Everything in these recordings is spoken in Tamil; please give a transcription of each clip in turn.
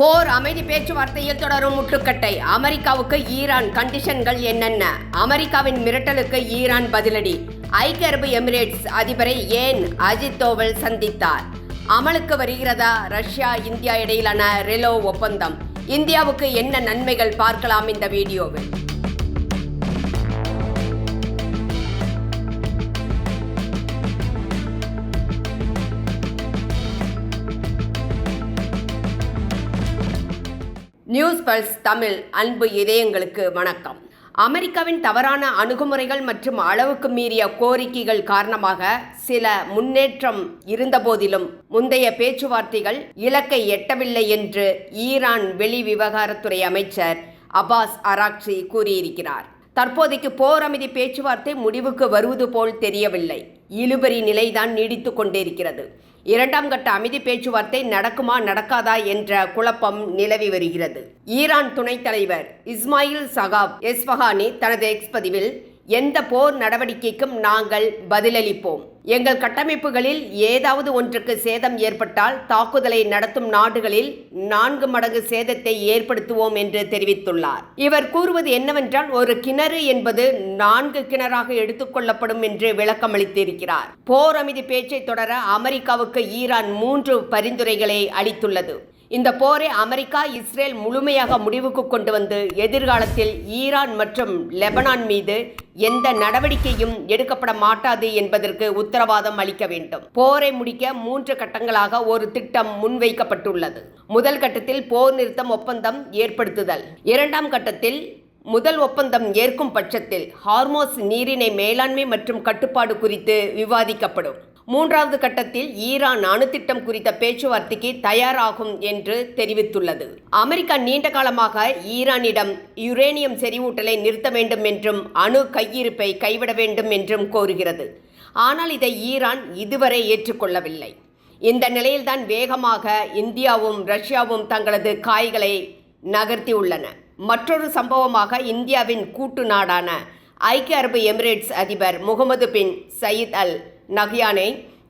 போர் அமைதி பேச்சுவார்த்தையில் தொடரும் முட்டுக்கட்டை. அமெரிக்காவுக்கு ஈரான் கண்டிஷன்கள் என்னென்ன? அமெரிக்காவின் மிரட்டலுக்கு ஈரான் பதிலடி. ஐக்கிய அரபு எமிரேட்ஸ் அதிபரை ஏன் அஜித் தோவல் சந்தித்தார்? அமலுக்கு வருகிறதா ரஷ்யா இந்தியா இடையிலான ரெலோ ஒப்பந்தம்? இந்தியாவுக்கு என்ன நன்மைகள்? பார்க்கலாம் இந்த வீடியோவில். நியூஸ் பல்ஸ் தமிழ் அன்பு இதயங்களுக்கு வணக்கம். அமெரிக்காவின் தவறான அணுகுமுறைகள் மற்றும் அளவுக்கு மீறிய கோரிக்கைகள் காரணமாக சில முன்னேற்றம் இருந்தபோதிலும் முந்தைய பேச்சுவார்த்தைகள் இலக்கை எட்டவில்லை என்று ஈரான் வெளிவிவகாரத்துறை அமைச்சர் அப்பாஸ் அராக்சி கூறியிருக்கிறார். தற்போதைக்கு போர் அமைதி பேச்சுவார்த்தை முடிவுக்கு வருவது போல் தெரியவில்லை. இழுபறி நிலைதான் நீடித்து கொண்டிருக்கிறது. இரண்டாம் கட்ட அமைதி பேச்சுவார்த்தை நடக்குமா நடக்காதா என்ற குழப்பம் நிலவி வருகிறது. ஈரான் துணைத் தலைவர் இஸ்மாயில் சகாப் எஸ்ஃபஹானி தனது எக்ஸ் பதிவில், எந்த போர் நடவடிக்கைக்கும் நாங்கள் பதிலளிப்போம். எங்கள் கட்டமைப்புகளில் ஏதாவது ஒன்றுக்கு சேதம் ஏற்பட்டால் தாக்குதலை நடத்தும் நாடுகளில் 4 மடங்கு சேதத்தை ஏற்படுத்துவோம் என்று தெரிவித்துள்ளார். இவர் கூறுவது என்னவென்றால், ஒரு கிணறு என்பது 4 கிணறாக எடுத்துக்கொள்ளப்படும் என்று விளக்கமளித்திருக்கிறார். போர் அமைதி பேச்சை தொடர அமெரிக்காவுக்கு ஈரான் 3 பரிந்துரைகளை அளித்துள்ளது. இந்த போரை அமெரிக்கா இஸ்ரேல் முழுமையாக முடிவுக்கு கொண்டு வந்து எதிர்காலத்தில் ஈரான் மற்றும் லெபனான் மீது எந்த நடவடிக்கையும் எடுக்கப்பட மாட்டாது என்பதற்கு உத்தரவாதம் அளிக்க வேண்டும். போரை முடிக்க 3 கட்டங்களாக ஒரு திட்டம் முன்வைக்கப்பட்டுள்ளது. முதல் கட்டத்தில் போர் நிறுத்தம் ஒப்பந்தம் ஏற்படுத்துதல். இரண்டாம் கட்டத்தில் முதல் ஒப்பந்தம் ஏற்கும் பட்சத்தில் ஹார்மோஸ் நீரிணை மேலாண்மை மற்றும் கட்டுப்பாடு குறித்து விவாதிக்கப்படும். மூன்றாவது கட்டத்தில் ஈரான் அணுத்திட்டம் குறித்த பேச்சுவார்த்தைக்கு தயாராகும் என்று தெரிவித்துள்ளது. அமெரிக்கா நீண்ட காலமாக ஈரானிடம் யுரேனியம் செறிவூட்டலை நிறுத்த வேண்டும் என்றும் அணு கையிருப்பை கைவிட வேண்டும் என்றும் கோருகிறது. ஆனால் இதை ஈரான் இதுவரை ஏற்றுக்கொள்ளவில்லை. இந்த நிலையில்தான் வேகமாக இந்தியாவும் ரஷ்யாவும் தங்களது காய்களை நகர்த்தியுள்ளன. மற்றொரு சம்பவமாக இந்தியாவின் கூட்டு நாடான ஐக்கிய அரபு எமிரேட்ஸ் அதிபர் முகமது பின் சயீத் அல் நஹ்யானை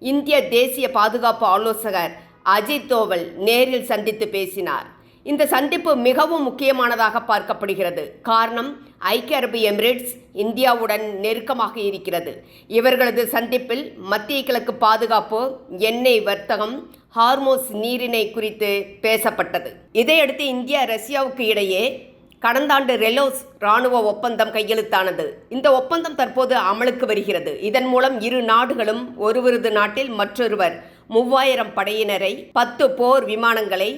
இந்திய தேசிய பாதுகாப்பு ஆலோசகர் அஜித் தோவல் நேரில் சந்தித்து பேசினார். இந்த சந்திப்பு மிகவும் முக்கியமானதாக பார்க்கப்படுகிறது. காரணம், ஐக்கிய அரபு எமிரேட்ஸ் இந்தியாவுடன் நெருக்கமாக இருக்கிறது. இவர்களது சந்திப்பில் மத்திய கிழக்கு பாதுகாப்பு, எண்ணெய் வர்த்தகம், ஹார்மோஸ் நீரிணை குறித்து பேசப்பட்டது. இதையடுத்து இந்தியா ரஷ்யாவுக்கு இடையே கடந்த ஆண்டு ரெலோஸ் இராணுவ ஒப்பந்தம் கையெழுத்தானது. இந்த ஒப்பந்தம் தற்போது அமலுக்கு வருகிறது. இதன் மூலம் இரு நாடுகளும் ஒருவரது நாட்டில் மற்றொருவர் 3000 படையினரை, 10 போர் விமானங்களை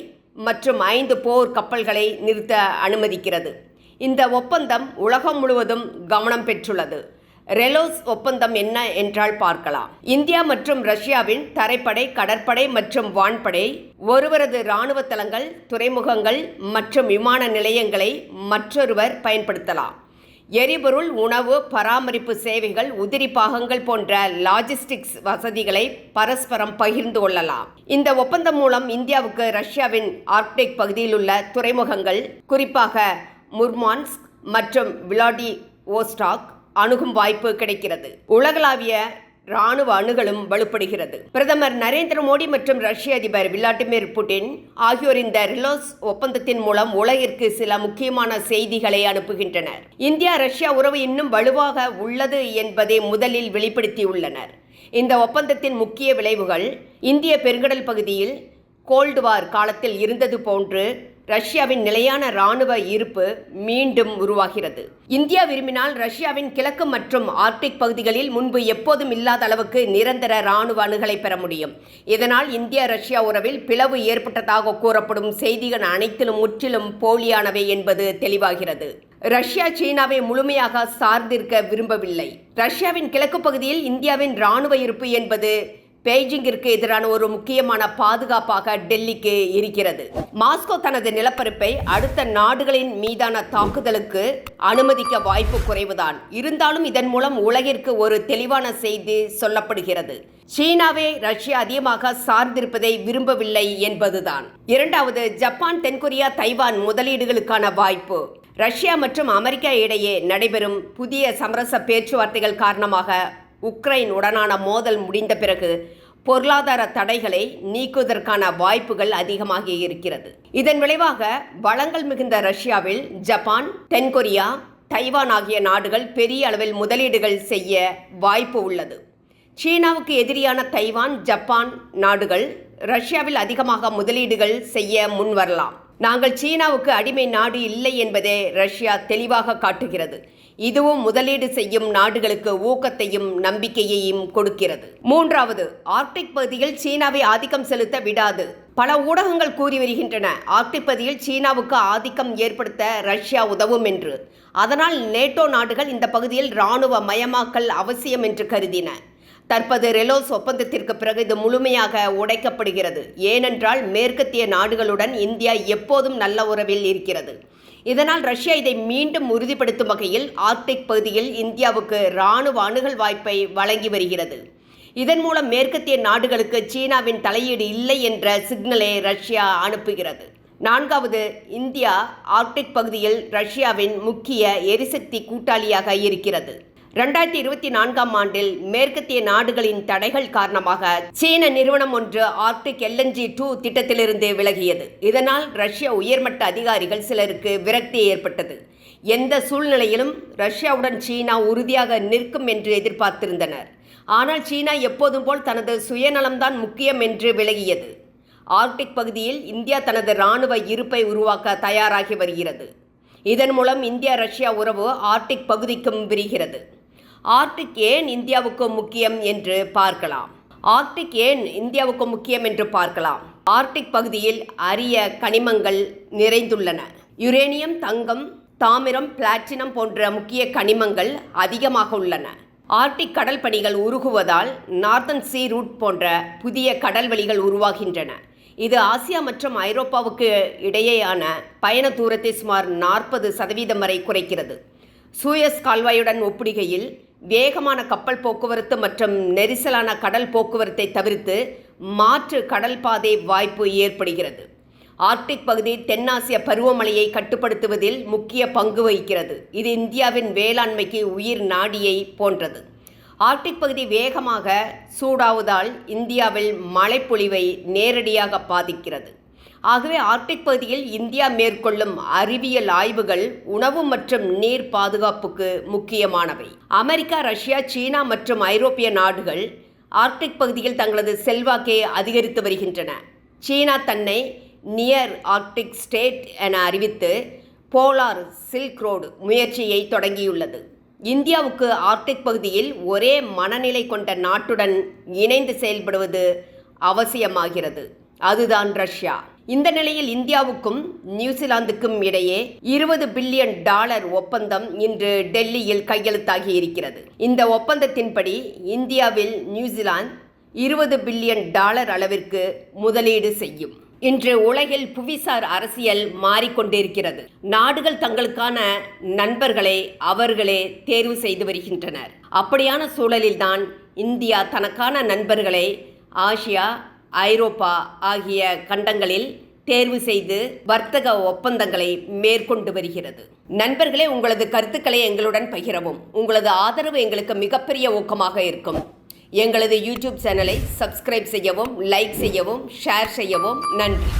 மற்றும் 5 போர் கப்பல்களை நிறுத்த அனுமதிக்கிறது. இந்த ஒப்பந்தம் உலகம் முழுவதும் கவனம் பெற்றுள்ளது. ரெலோஸ் ஒப்பந்தம் என்ன என்றால் பார்க்கலாம். இந்தியா மற்றும் ரஷ்யாவின் தரைப்படை, கடற்படை மற்றும் வான்படை ஒருவரது இராணுவ தளங்கள், துறைமுகங்கள் மற்றும் விமான நிலையங்களை மற்றொருவர் பயன்படுத்தலாம். எரிபொருள், உணவு, பராமரிப்பு சேவைகள், உதிரி பாகங்கள் போன்ற லாஜிஸ்டிக்ஸ் வசதிகளை பரஸ்பரம் பகிர்ந்து கொள்ளலாம். இந்த ஒப்பந்தம் மூலம் இந்தியாவுக்கு ரஷ்யாவின் ஆர்க்டிக் பகுதியில் உள்ள துறைமுகங்கள், குறிப்பாக முர்மான்ஸ்க் மற்றும் விளாடிவோஸ்டாக் அணுகும் வாய்ப்பு கிடைக்கிறது. உலகளாவிய இராணுவ அணுகலும் வலுப்படுகிறது. பிரதமர் நரேந்திர மோடி மற்றும் ரஷ்ய அதிபர் விளாடிமிர் புட்டின் ஆகியோர் இந்த ரெலோஸ் ஒப்பந்தத்தின் மூலம் உலகிற்கு சில முக்கியமான செய்திகளை அனுப்புகின்றனர். இந்தியா ரஷ்யா உறவு இன்னும் வலுவாக உள்ளது என்பதை முதலில் வெளிப்படுத்தியுள்ளனர். இந்த ஒப்பந்தத்தின் முக்கிய விளைவுகள், இந்திய பெருங்கடல் பகுதியில் கோல்டு வார் காலத்தில் இருந்தது போன்று ரஷ்யாவின் நிலையான இராணுவ இருப்பு மீண்டும் உருவாகிறது. இந்தியா விரும்பினால் ரஷ்யாவின் கிழக்கு மற்றும் ஆர்க்டிக் பகுதிகளில் முன்பு எப்போதும் இல்லாத அளவுக்கு நிரந்தர இராணுவ அணுகலை பெற முடியும். இதனால் இந்தியா ரஷ்யா உறவில் பிளவு ஏற்பட்டதாக கூறப்படும் செய்திகள் அனைத்திலும் முற்றிலும் போலியானவை என்பது தெளிவாகிறது. ரஷ்யா சீனாவை முழுமையாக சார்ந்திருக்க விரும்பவில்லை. ரஷ்யாவின் கிழக்கு பகுதியில் இந்தியாவின் இராணுவ இருப்பு என்பது பெய்ஜிங்கிற்கு எதிரான ஒரு முக்கியமான பாதுகாப்பாக டெல்லிக்கு இருக்கிறது. மாஸ்கோ தனது நிலப்பரப்பை அடுத்த நாடுகளின் மீதான தாக்குதலுக்கு அனுமதிக்க வாய்ப்பு குறைவுதான். இருந்தாலும் இதன் மூலம் உலகிற்கு ஒரு தெளிவான செய்தி சொல்லப்படுகிறது. சீனாவை ரஷ்யா அதிகமாக சார்ந்திருப்பதை விரும்பவில்லை என்பதுதான். இரண்டாவது, ஜப்பான், தென்கொரியா, தைவான் முதலீடுகளுக்கான வாய்ப்பு. ரஷ்யா மற்றும் அமெரிக்கா இடையே நடைபெறும் புதிய சமரச பேச்சுவார்த்தைகள் காரணமாக உக்ரைன் உடனான மோதல் முடிந்த பிறகு பொருளாதார தடைகளை நீக்குவதற்கான வாய்ப்புகள் அதிகமாக இருக்கிறது. இதன் விளைவாக வளங்கள் மிகுந்த ரஷ்யாவில் ஜப்பான், தென்கொரியா, தைவான் ஆகிய நாடுகள் பெரிய அளவில் முதலீடுகள் செய்ய வாய்ப்பு உள்ளது. சீனாவுக்கு எதிரியான தைவான், ஜப்பான் நாடுகள் ரஷ்யாவில் அதிகமாக முதலீடுகள் செய்ய முன்வரலாம். நாங்கள் சீனாவுக்கு அடிமை நாடு இல்லை என்பதை ரஷ்யா தெளிவாக காட்டுகிறது. இதுவும் முதலீடு செய்யும் நாடுகளுக்கு ஊக்கத்தையும் நம்பிக்கையையும் கொடுக்கிறது. மூன்றாவது, ஆர்க்டிக் பகுதியில் சீனாவை ஆதிக்கம் செலுத்த விடாது. பல ஊடகங்கள் கூறி வருகின்றன, ஆர்க்டிக் பகுதியில் சீனாவுக்கு ஆதிக்கம் ஏற்படுத்த ரஷ்யா உதவும் என்று. அதனால் நேட்டோ நாடுகள் இந்த பகுதியில் இராணுவ மயமாக்கல் அவசியம் என்று கருதின. தற்போது ரெலோஸ் ஒப்பந்தத்திற்கு பிறகு இது முழுமையாக உடைக்கப்படுகிறது. ஏனென்றால் மேற்கத்திய நாடுகளுடன் இந்தியா எப்போதும் நல்ல உறவில் இருக்கிறது. இதனால் ரஷ்யா இதை மீண்டும் உறுதிப்படுத்தும் வகையில் ஆர்க்டிக் பகுதியில் இந்தியாவுக்கு இராணுவ அணுகல் வாய்ப்பை வழங்கி வருகிறது. இதன் மூலம் மேற்கத்திய நாடுகளுக்கு சீனாவின் தலையீடு இல்லை என்ற சிக்னலை ரஷ்யா அனுப்புகிறது. நான்காவது, இந்தியா ஆர்க்டிக் பகுதியில் ரஷ்யாவின் முக்கிய எரிசக்தி கூட்டாளியாக இருக்கிறது. 2024ஆம் ஆண்டில் மேற்கத்திய நாடுகளின் தடைகள் காரணமாக சீன நிறுவனம் ஒன்று ஆர்க்டிக் LNG-2 திட்டத்திலிருந்து விலகியது. இதனால் ரஷ்ய உயர்மட்ட அதிகாரிகள் சிலருக்கு விரக்தி ஏற்பட்டது. எந்த சூழ்நிலையிலும் ரஷ்யாவுடன் சீனா உறுதியாக நிற்கும் என்று எதிர்பார்த்திருந்தனர். ஆனால் சீனா எப்போதும் போல் தனது சுயநலம்தான் முக்கியம் என்று விலகியது. ஆர்க்டிக் பகுதியில் இந்தியா தனது இராணுவ இருப்பை உருவாக்க தயாராகி வருகிறது. இதன் மூலம் இந்தியா ரஷ்யா உறவு ஆர்க்டிக் பகுதிக்கும் விரிகிறது. ஆர்க்டிக் ஏன் இந்தியாவுக்கு முக்கியம் என்று பார்க்கலாம். ஆர்க்டிக் பகுதியில் அரிய கனிமங்கள் நிறைந்துள்ளன. யுரேனியம், தங்கம், தாமிரம், பிளாட்டினம் போன்ற முக்கிய கனிமங்கள் அதிகமாக உள்ளன. ஆர்க்டிக் கடல் பனிகள் உருகுவதால் நார்தன் சீ ரூட் போன்ற புதிய கடல்வழிகள் உருவாகின்றன. இது ஆசியா மற்றும் ஐரோப்பாவுக்கு இடையேயான பயண தூரத்தை சுமார் 40% வரை குறைக்கிறது. சூயஸ் கால்வாயுடன் ஒப்பிடுகையில் வேகமான கப்பல் போக்குவரத்து மற்றும் நெரிசலான கடல் போக்குவரத்தை தவிர்த்து மாற்று கடல் பாதை வாய்ப்பு ஏற்படுகிறது. ஆர்க்டிக் பகுதி தென்னாசிய பருவமழையை கட்டுப்படுத்துவதில் முக்கிய பங்கு வகிக்கிறது. இது இந்தியாவின் வேளாண்மைக்கு உயிர் நாடியை போன்றது. ஆர்க்டிக் பகுதி வேகமாக சூடாவதால் இந்தியாவில் மழைப்பொழிவை நேரடியாக பாதிக்கிறது. ஆகவே ஆர்க்டிக் பகுதியில் இந்தியா மேற்கொள்ளும் அறிவியல் ஆய்வுகள் உணவு மற்றும் நீர் பாதுகாப்புக்கு முக்கியமானவை. அமெரிக்கா, ரஷ்யா, சீனா மற்றும் ஐரோப்பிய நாடுகள் ஆர்க்டிக் பகுதியில் தங்களது செல்வாக்கை அதிகரித்து வருகின்றன. சீனா தன்னை நியர் ஆர்க்டிக் ஸ்டேட் என அறிவித்து போலார் சில்க் ரோடு முயற்சியை தொடங்கியுள்ளது. இந்தியாவுக்கு ஆர்க்டிக் பகுதியில் ஒரே மனநிலை கொண்ட நாட்டுடன் இணைந்து செயல்படுவது அவசியமாகிறது. அதுதான் ரஷ்யா. இந்த நிலையில் இந்தியாவுக்கும் நியூசிலாந்துக்கும் இடையே $20 பில்லியன் ஒப்பந்தம் இன்று டெல்லியில் கையெழுத்தாகி இருக்கிறது. இந்த ஒப்பந்தத்தின்படி இந்தியாவில் நியூசிலாந்து $20 பில்லியன் அளவிற்கு முதலீடு செய்யும். இன்று உலகில் புவிசார் அரசியல் மாறிக்கொண்டிருக்கிறது. நாடுகள் தங்களுக்கான நண்பர்களை அவர்களே தேர்வு செய்து வருகின்றனர். அப்படியான சூழலில்தான் இந்தியா தனக்கான நண்பர்களை ஆசியா, ஐரோப்பா ஆகிய கண்டங்களில் தேர்வு செய்து வர்த்தக ஒப்பந்தங்களை மேற்கொண்டு வருகிறது. நண்பர்களே, உங்களது கருத்துக்களை எங்களுடன் பகிரவும். உங்களது ஆதரவு எங்களுக்கு மிகப்பெரிய ஊக்கமாக இருக்கும். எங்களது யூடியூப் சேனலை சப்ஸ்கிரைப் செய்யவும், லைக் செய்யவும், ஷேர் செய்யவும். நன்றி.